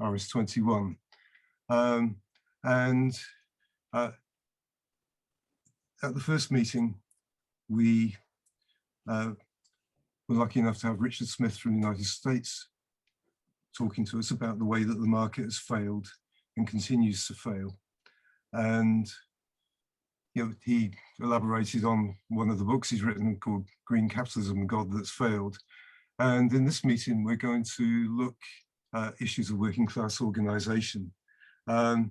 RS21. And at the first meeting, we were lucky enough to have Richard Smith from the United States talking to us about the way that the market has failed and continues to fail. And he elaborated on one of the books he's written called Green Capitalism, God That's Failed. And in this meeting, we're going to look at issues of working class organization. And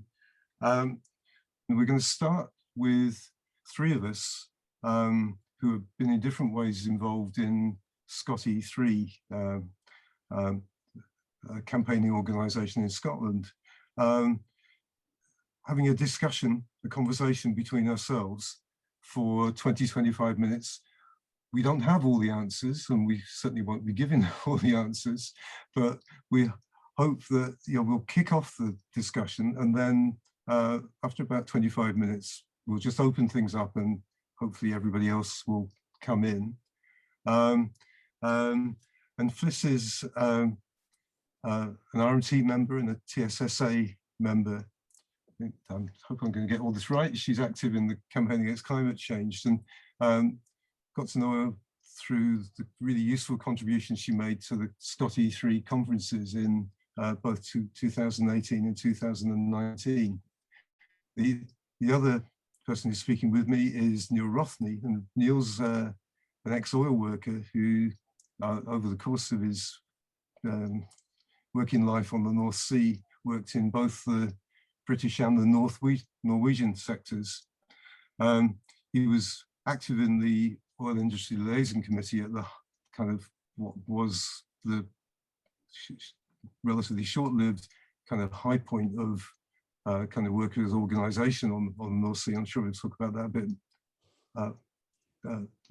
we're going to start with three of us who have been in different ways involved in Scott E3, a campaigning organisation in Scotland, having a discussion, a conversation between ourselves for 20-25 minutes. We don't have all the answers, and we certainly won't be giving all the answers, but we hope that we'll kick off the discussion, and then after about 25 minutes, we'll just open things up and hopefully everybody else will come in. And Fliss is an RMT member and a TSSA member. I hope I'm going to get all this right. She's active in the campaign against climate change, and got to know her through the really useful contributions she made to the Scott E3 conferences in both 2018 and 2019. The other person who's speaking with me is Neil Rothne, and Neil's an ex-oil worker who, over the course of his working life on the North Sea, worked in both the British and the Norwegian sectors. He was active in the Oil Industry Liaison Committee at the kind of what was the relatively short-lived kind of high point of kind of workers' organisation on the North Sea. I'm sure we'll talk about that a bit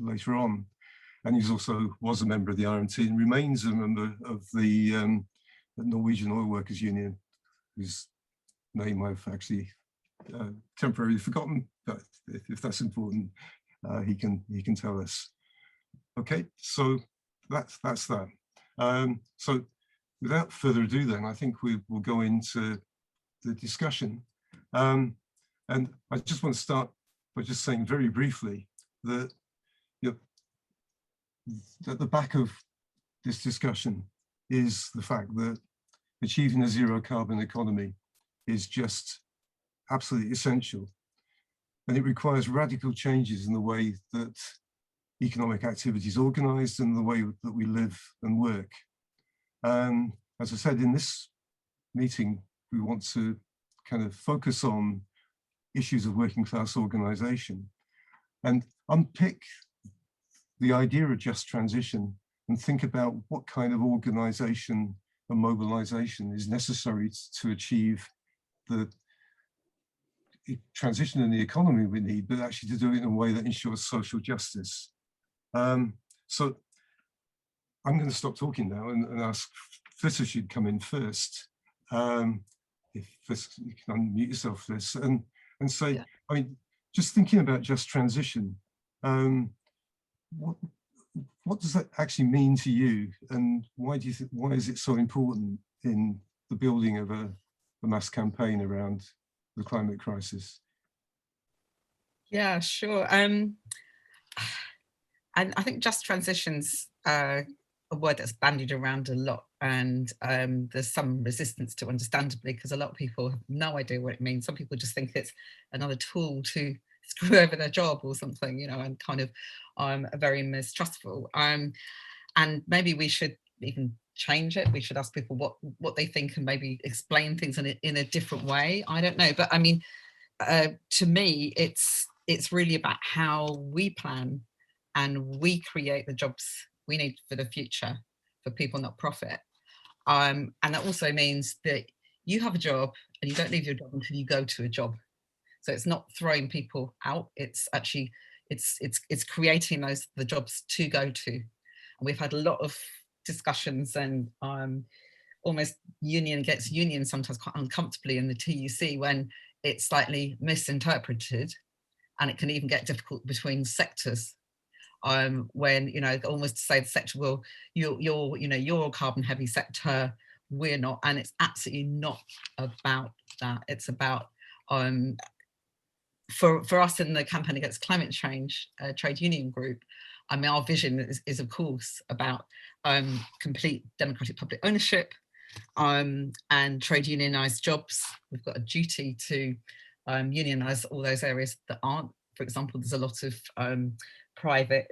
later on. And he also was a member of the RMT and remains a member of the Norwegian Oil Workers Union, whose name I've actually temporarily forgotten, but if that's important, he can tell us. Okay, so that's that. So without further ado, then I think we will go into the discussion. And I just want to start by just saying very briefly that at the back of this discussion is the fact that achieving a zero carbon economy is just absolutely essential. And it requires radical changes in the way that economic activity is organized and the way that we live and work. As I said, in this meeting, we want to kind of focus on issues of working class organization and unpick the idea of just transition and think about what kind of organization and mobilization is necessary to achieve the transition in the economy we need, but actually to do it in a way that ensures social justice. So I'm going to stop talking now and ask Fliss if she'd come in first. If Fliss, you can unmute yourself, Fliss, and say, yeah. I mean, just thinking about just transition, what does that actually mean to you, and why is it so important in the building of a mass campaign around the climate crisis? Yeah, sure. And I think just transition's a word that's bandied around a lot, and there's some resistance to, understandably, because a lot of people have no idea what it means. Some people just think it's another tool to screw over their job or something, and kind of very mistrustful. And maybe we should even change it. We should ask people what they think and maybe explain things in a different way. I don't know, but I mean, to me, it's really about how we plan and we create the jobs we need for the future for people, not profit. And that also means that you have a job and you don't leave your job until you go to a job. So it's not throwing people out. It's actually it's creating the jobs to go to. And we've had a lot of discussions, and almost union gets union sometimes quite uncomfortably in the TUC when it's slightly misinterpreted, and it can even get difficult between sectors. When almost to say the sector, well, you're a carbon heavy sector, we're not, and it's absolutely not about that. It's about for us in the Campaign Against Climate Change trade union group, I mean, our vision is of course about complete democratic public ownership and trade unionised jobs. We've got a duty to unionise all those areas that aren't. For example, there's a lot of private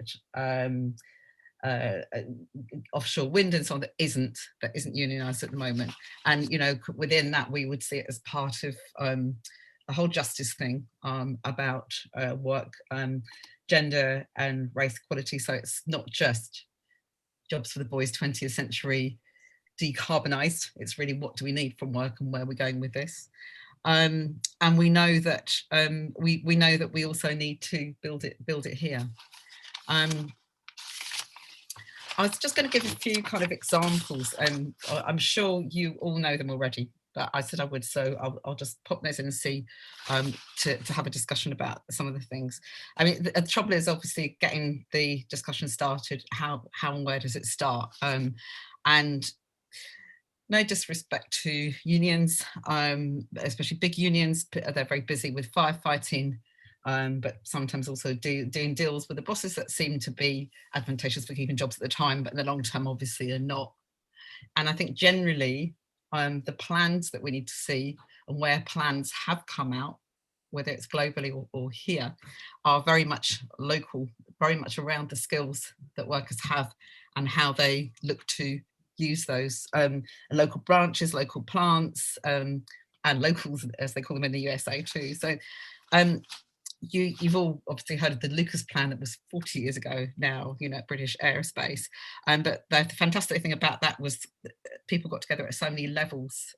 offshore wind and so on that isn't unionised at the moment. And within that, we would see it as part of a whole justice thing about work, gender and race equality. So it's not just jobs for the boys 20th century decarbonised. It's really what do we need from work and where we're going with this. And we know that we know that we also need to build it here. I was just going to give a few kind of examples, and I'm sure you all know them already, but I said I would, so I'll just pop those in and see to have a discussion about some of the things. I mean, the trouble is obviously getting the discussion started. How and where does it start? And no disrespect to unions, especially big unions, they're very busy with firefighting, but sometimes also doing deals with the bosses that seem to be advantageous for keeping jobs at the time, but in the long term obviously are not. And I think generally the plans that we need to see and where plans have come out, whether it's globally or here, are very much local, very much around the skills that workers have and how they look to use those local branches, local plants, and locals, as they call them in the USA too. So you've all obviously heard of the Lucas plan that was 40 years ago now, British Aerospace. But the fantastic thing about that was that people got together at so many levels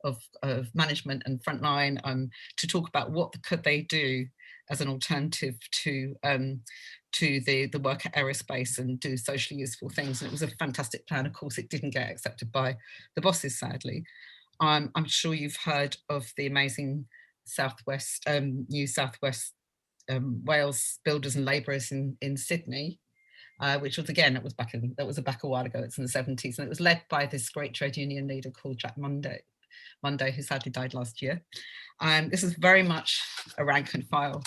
of management and frontline to talk about what could they do as an alternative to the work at aerospace and do socially useful things. And it was a fantastic plan. Of course, it didn't get accepted by the bosses, sadly. I'm sure you've heard of the amazing New Southwest Wales builders and labourers in Sydney, which was again, that was back a while ago. It's in the 70s, and it was led by this great trade union leader called Jack Monday, who sadly died last year. This is very much a rank and file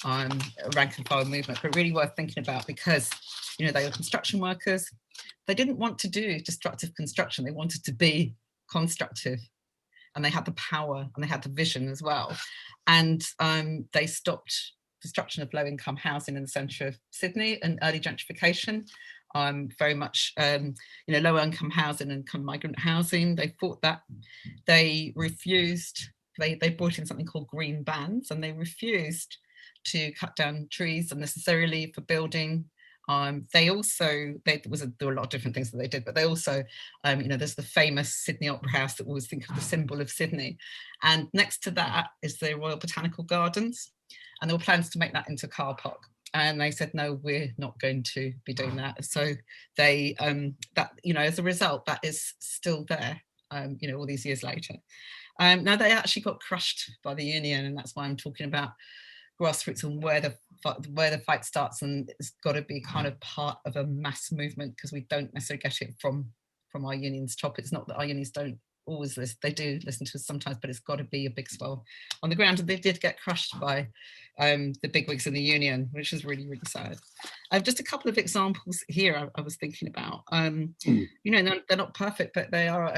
movement, but really worth thinking about because they were construction workers. They didn't want to do destructive construction. They wanted to be constructive, and they had the power and they had the vision as well. And they stopped construction of low-income housing in the centre of Sydney and early gentrification. Very much, low-income housing and migrant housing. They fought that. They refused. They brought in something called green bans, and they refused to cut down trees unnecessarily for building. There were a lot of different things that they did, but they also, there's the famous Sydney Opera House that we always think of the symbol of Sydney. And next to that is the Royal Botanical Gardens. And there were plans to make that into a car park. And they said, no, we're not going to be doing that. So they, as a result, that is still there, all these years later. Now they actually got crushed by the union, and that's why I'm talking about grassroots and where the fight starts, and it's got to be kind of part of a mass movement because we don't necessarily get it from our unions top. It's not that our unions don't always listen, they do listen to us sometimes, but it's got to be a big swell on the ground. And they did get crushed by the bigwigs in the union, which is really, really sad. Just a couple of examples here I was thinking about. They're not perfect, but they are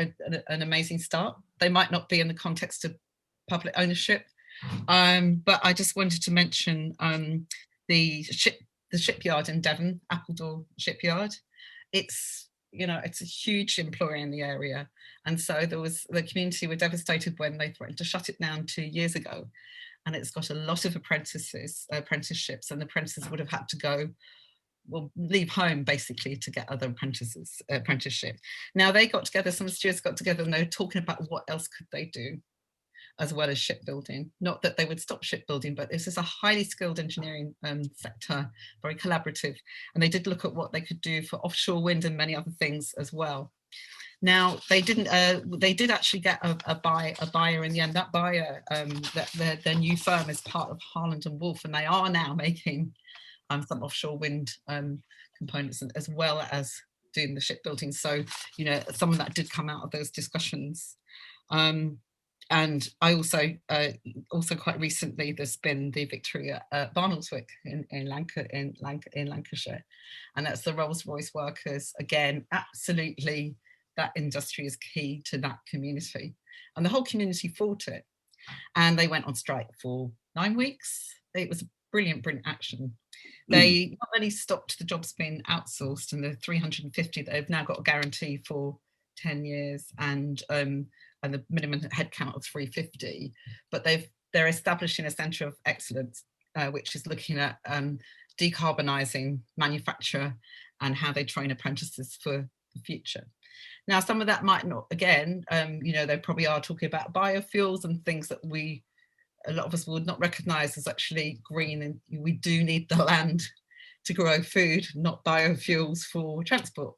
an amazing start. They might not be in the context of public ownership, but I just wanted to mention the shipyard in Devon, Appledore Shipyard. It's a huge employer in the area, and so the community were devastated when they threatened to shut it down 2 years ago. And it's got a lot of apprenticeships, and the apprentices would have had to leave home basically to get other apprenticeship. Now they got together, some stewards got together, and they were talking about what else could they do as well as shipbuilding. Not that they would stop shipbuilding, but this is a highly skilled engineering sector, very collaborative. And they did look at what they could do for offshore wind and many other things as well. Now they did actually get a buyer in the end. That buyer, their new firm is part of Harland and Wolff, and they are now making some offshore wind components as well as doing the shipbuilding. So, you know, some of that did come out of those discussions. And I also quite recently, there's been the victory at Barnoldswick in Lancashire, and that's the Rolls-Royce workers. Again, absolutely, that industry is key to that community, and the whole community fought it, and they went on strike for 9 weeks. It was a brilliant action. They not only stopped the jobs being outsourced, and the 350 that they've now got a guarantee for 10 years, and the minimum headcount of 350, but they're establishing a centre of excellence, which is looking at decarbonising manufacture and how they train apprentices for the future. Now, some of that might not, again, you know, they probably are talking about biofuels and things that a lot of us would not recognise as actually green, and we do need the land to grow food, not biofuels for transport,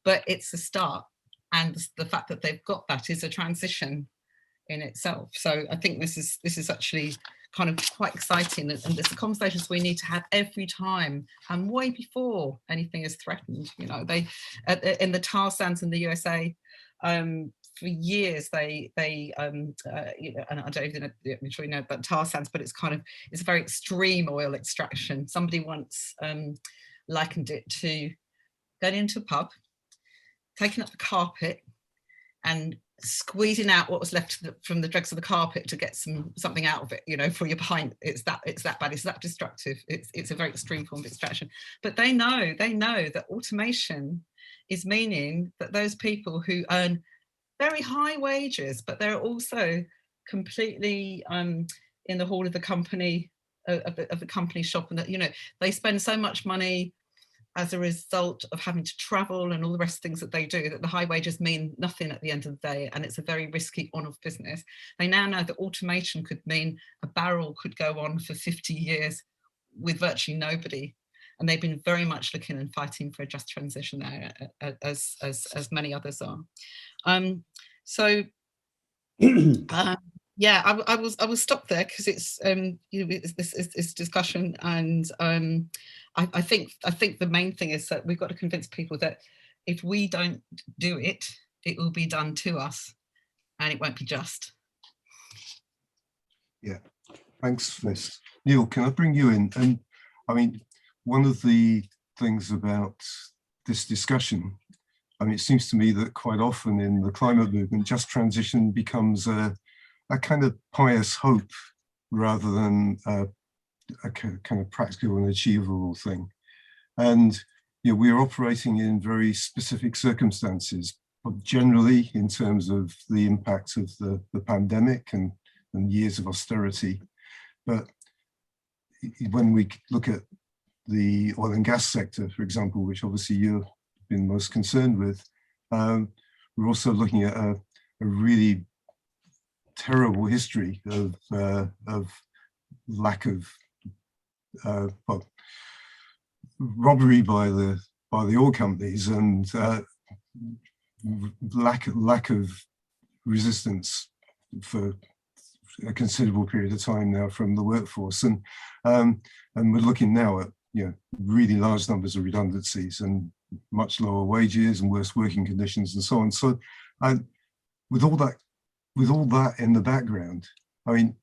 but it's a start. And the fact that they've got that is a transition in itself. So I think this is actually kind of quite exciting, and there's the conversations we need to have every time, and way before anything is threatened. You know, they in the tar sands in the USA, for years they you know, and I don't even know, I'm sure you know about tar sands, but it's a very extreme oil extraction. Somebody once likened it to going into a pub, taking up the carpet and squeezing out what was left from the dregs of the carpet to get something out of it, you know, for your pint. It's that bad, it's that destructive. It's a very extreme form of extraction. But they know that automation is meaning that those people who earn very high wages, but they're also completely in the hall of the company, of the company shop, and that, you know, they spend so much money as a result of having to travel and all the rest of things that they do, that the high wages mean nothing at the end of the day, and it's a very risky on-off business. They now know that automation could mean a barrel could go on for 50 years with virtually nobody, and they've been very much looking and fighting for a just transition there, as many others are. Yeah, I will stop there, because it's you know, it's discussion, and I think the main thing is that we've got to convince people that if we don't do it, it will be done to us, and it won't be just. Yeah, thanks, Fliss. Neil, can I bring you in? And I mean, one of the things about this discussion, I mean, it seems to me that quite often in the climate movement, just transition becomes a kind of pious hope rather than a kind of practical and achievable thing. And you know, we're operating in very specific circumstances, but generally in terms of the impact of the pandemic and years of austerity. But when we look at the oil and gas sector, for example, which obviously you've been most concerned with, we're also looking at a really terrible history of lack of well, robbery by the oil companies, and lack of resistance for a considerable period of time now from the workforce, and we're looking now at, you know, really large numbers of redundancies and much lower wages and worse working conditions and so on. So, with all that in the background, I mean,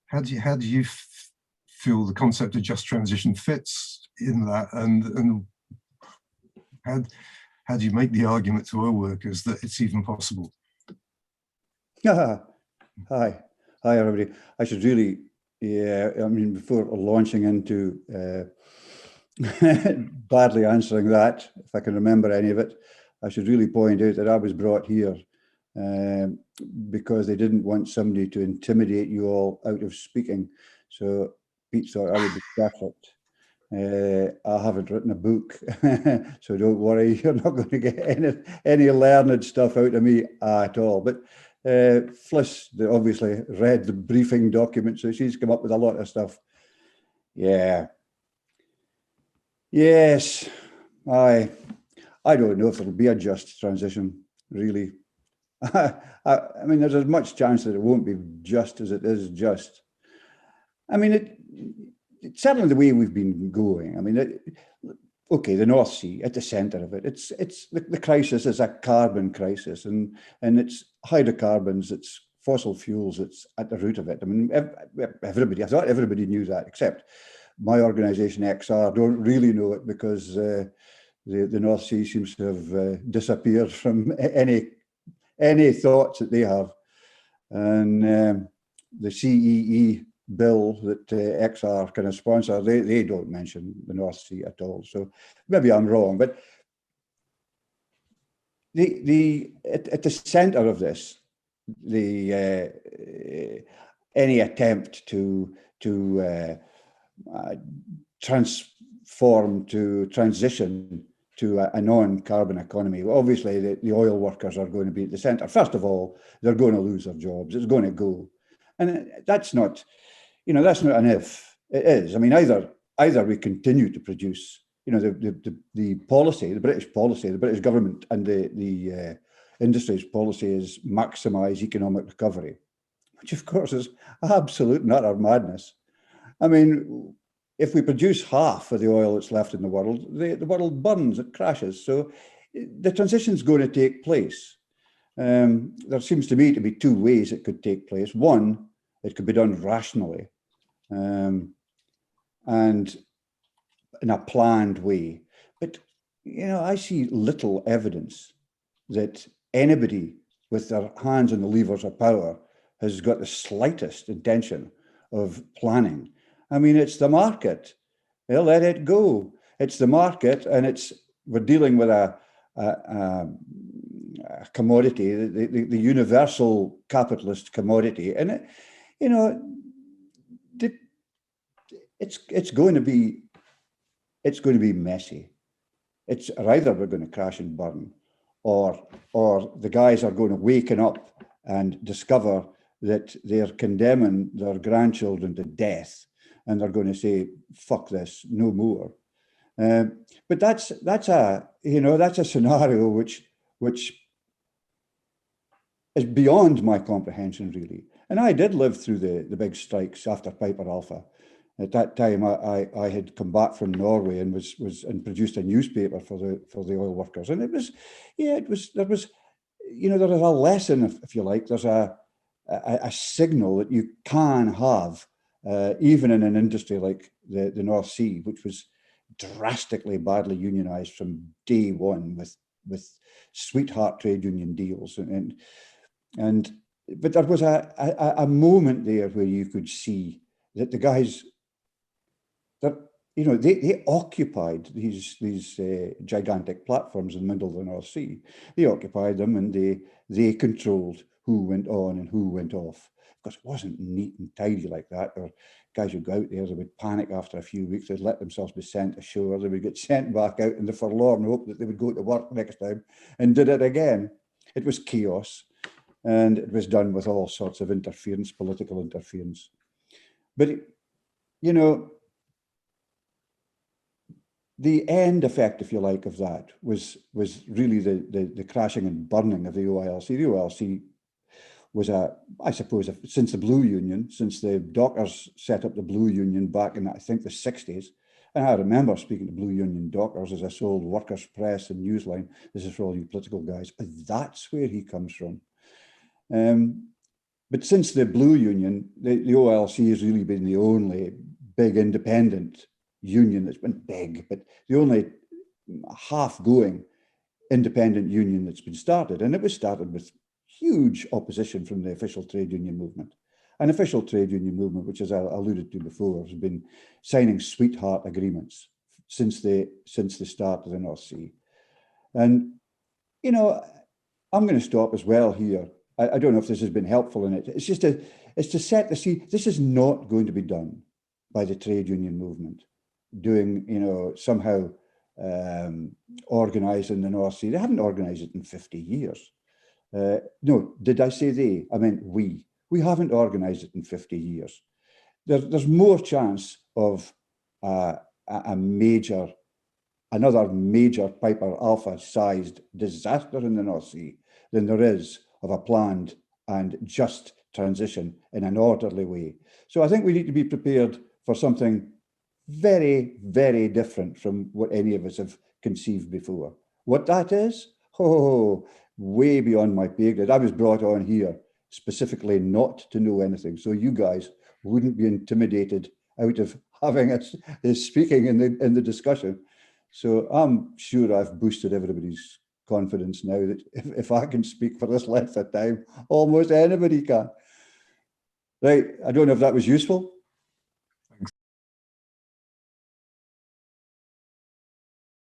how do you feel the concept of just transition fits in that, and how do you make the argument to oil workers that it's even possible? Hi everybody. I should really, yeah, I mean, before launching into badly answering that, if I can remember any of it, I should really point out that I was brought here because they didn't want somebody to intimidate you all out of speaking. So Pete thought I would be perfect. I haven't written a book, so don't worry, you're not going to get any learned stuff out of me at all. But Fliss obviously read the briefing document, so she's come up with a lot of stuff. Yeah. Yes. I don't know if it'll be a just transition, really. I mean, there's as much chance that it won't be just as it is just. I mean, it's certainly the way we've been going. I mean, okay, the North Sea at the centre of it. It's the crisis is a carbon crisis, and it's hydrocarbons, it's fossil fuels, it's at the root of it. I mean, everybody, I thought everybody knew that, except my organisation XR don't really know it, because the North Sea seems to have disappeared from any thoughts that they have. And the CEE bill that XR kind of sponsor, they don't mention the North Sea at all. So maybe I'm wrong, but at the centre of this, any attempt to transition to a non-carbon economy. Obviously, the oil workers are going to be at the centre. First of all, they're going to lose their jobs. It's going to go, and that's not, that's not an if. It is. I mean, either we continue to produce, the policy, the British policy, the British government, and the industry's policy is maximise economic recovery, which of course is absolute and utter madness. I mean, if we produce half of the oil that's left in the world world burns, it crashes. So the transition is going to take place. There seems to me to be two ways it could take place. One, it could be done rationally and in a planned way. But, I see little evidence that anybody with their hands on the levers of power has got the slightest intention of planning. I mean, it's the market. They'll let it go. It's the market, and we're dealing with a commodity, the universal capitalist commodity, and it's going to be messy. It's either we're going to crash and burn, or the guys are going to waken up and discover that they're condemning their grandchildren to death, and they're going to say, "Fuck this, no more." But that's a scenario which is beyond my comprehension, really. And I did live through the big strikes after Piper Alpha. At that time, I had come back from Norway and was produced a newspaper for the oil workers, and there was a lesson, if you like. There's a signal that you can have, even in an industry like the North Sea, which was drastically badly unionized from day one with sweetheart trade union deals, but there was a moment there where you could see that the guys that they occupied these gigantic platforms in the middle of the North Sea. They occupied them, and they controlled who went on and who went off. Of course, it wasn't neat and tidy like that. Or guys would go out there, they would panic after a few weeks, they'd let themselves be sent ashore, they would get sent back out in the forlorn hope that they would go to work next time, and did it again. It was chaos, and it was done with all sorts of interference, political interference. But the end effect, if you like, of that was really the crashing and burning of the OILC. The OILC was I suppose, since the Blue Union, since the dockers set up the Blue Union back in, I think, the 60s. And I remember speaking to Blue Union dockers as I sold Workers' Press and Newsline. This is for all you political guys. That's where he comes from. But since the Blue Union, the OILC has really been the only big independent union that's been big, but the only half-going independent union that's been started. And it was started with huge opposition from the official trade union movement. An official trade union movement, which, as I alluded to before, has been signing sweetheart agreements since the start of the North Sea. And, I'm going to stop as well here. I don't know if this has been helpful in it. It's to set the scene. This is not going to be done by the trade union movement, doing, somehow organising the North Sea. They haven't organised it in 50 years. No, did I say they? I meant we. We haven't organised it in 50 years. There's more chance of another major Piper Alpha-sized disaster in the North Sea than there is of a planned and just transition in an orderly way. So I think we need to be prepared for something very, very different from what any of us have conceived before. What that is, oh, way beyond my pay grade. I was brought on here specifically not to know anything, so you guys wouldn't be intimidated out of having us speaking in the discussion. So I'm sure I've boosted everybody's confidence now that if I can speak for this length of time, almost anybody can. Right, I don't know if that was useful.